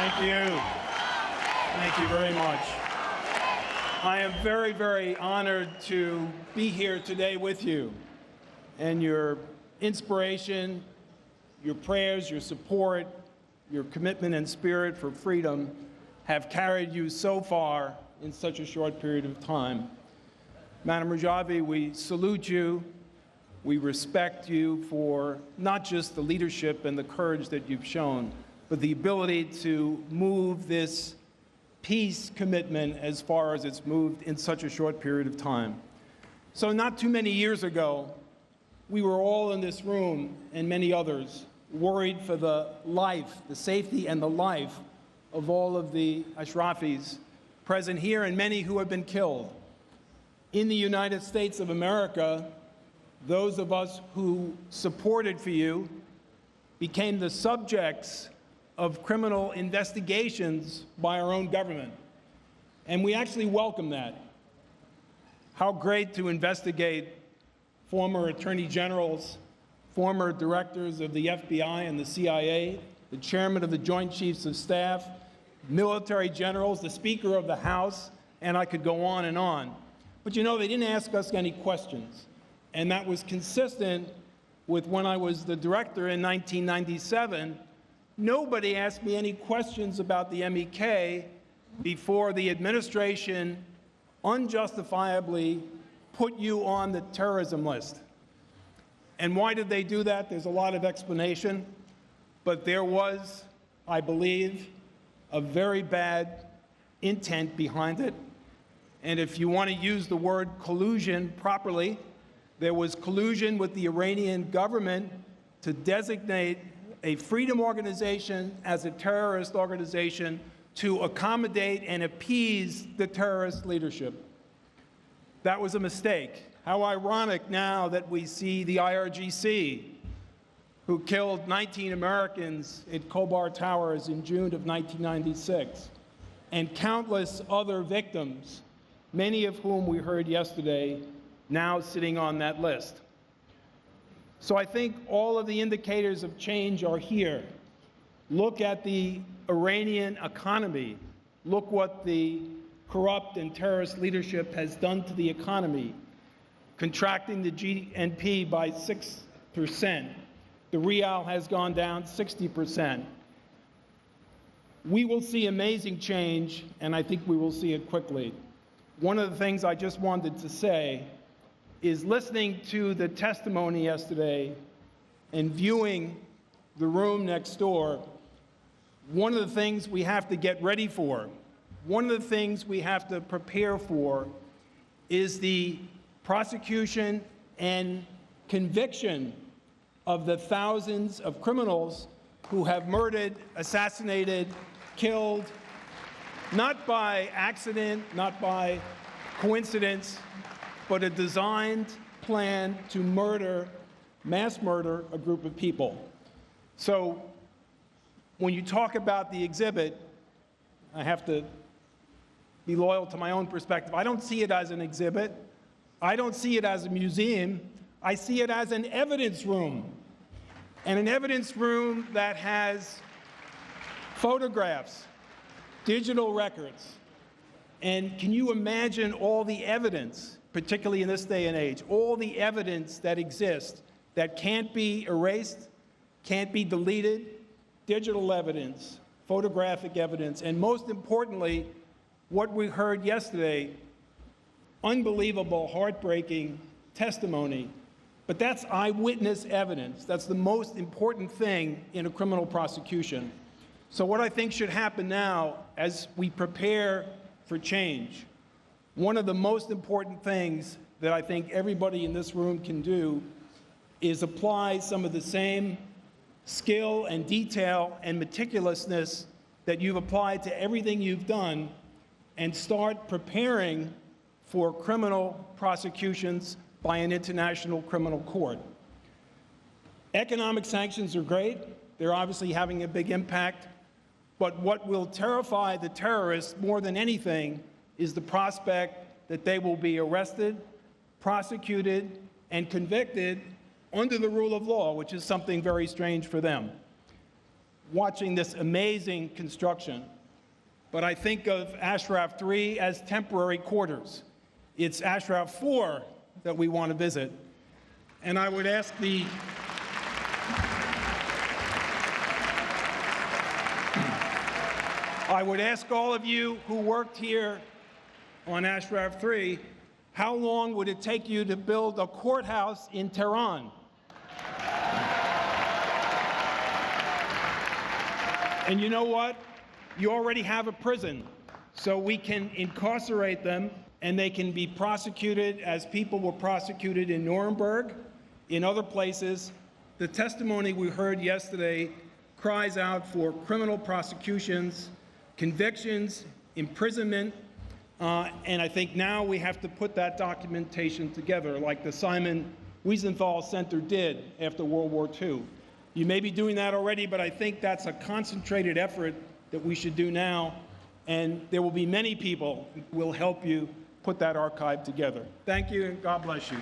Thank you. Thank you very much. I am very, very honored to be here today with you. And your inspiration, your prayers, your support, your commitment and spirit for freedom have carried you so far in such a short period of time. Madam Rajavi, we salute you. We respect you for not just the leadership and the courage that you've shown, but the ability to move this peace commitment as far as it's moved in such a short period of time. So not too many years ago, we were all in this room, and many others, worried for the life, the safety and the life of all of the Ashrafis present here and many who have been killed. In the United States of America, those of us who supported for you became the subjects of criminal investigations by our own government. And we actually welcome that. How great to investigate former attorney generals, former directors of the FBI and the CIA, the chairman of the Joint Chiefs of Staff, military generals, the Speaker of the House, and I could go on and on. But you know, they didn't ask us any questions. And that was consistent with when I was the director in 1997. Nobody asked me any questions about the MEK before the administration unjustifiably put you on the terrorism list. And why did they do that? There's a lot of explanation, but there was, I believe, a very bad intent behind it. And if you want to use the word collusion properly, there was collusion with the Iranian government to designate a freedom organization as a terrorist organization to accommodate and appease the terrorist leadership. That was a mistake. How ironic now that we see the IRGC, who killed 19 Americans at Khobar Towers in June of 1996, and countless other victims, many of whom we heard yesterday, now sitting on that list. So I think all of the indicators of change are here. Look at the Iranian economy. Look what the corrupt and terrorist leadership has done to the economy, contracting the GNP by 6%. The rial has gone down 60%. We will see amazing change, and I think we will see it quickly. One of the things I just wanted to say is listening to the testimony yesterday and viewing the room next door, one of the things we have to get ready for, one of the things we have to prepare for is the prosecution and conviction of the thousands of criminals who have murdered, assassinated, killed, not by accident, not by coincidence, but a designed plan to murder, mass murder, a group of people. So when you talk about the exhibit, I have to be loyal to my own perspective. I don't see it as an exhibit. I don't see it as a museum. I see it as an evidence room, and an evidence room that has photographs, digital records, and can you imagine all the evidence, particularly in this day and age, all the evidence that exists that can't be erased, can't be deleted, digital evidence, photographic evidence, and most importantly, what we heard yesterday, unbelievable, heartbreaking testimony. But that's eyewitness evidence. That's the most important thing in a criminal prosecution. So what I think should happen now as we prepare for change, one of the most important things that I think everybody in this room can do is apply some of the same skill and detail and meticulousness that you've applied to everything you've done and start preparing for criminal prosecutions by an international criminal court. Economic sanctions are great. They're obviously having a big impact. But what will terrify the terrorists more than anything is the prospect that they will be arrested, prosecuted, and convicted under the rule of law, which is something very strange for them. watching this amazing construction. But I think of Ashraf 3 as temporary quarters. It's Ashraf 4 that we want to visit. And I would ask all of you who worked here on Ashraf 3, how long would it take you to build a courthouse in Tehran? And you know what? You already have a prison, so we can incarcerate them and they can be prosecuted as people were prosecuted in Nuremberg, in other places. The testimony we heard yesterday cries out for criminal prosecutions, convictions, imprisonment, and I think now we have to put that documentation together like the Simon Wiesenthal Center did after World War II. You may be doing that already, but I think that's a concentrated effort that we should do now, and there will be many people who will help you put that archive together. Thank you, and God bless you.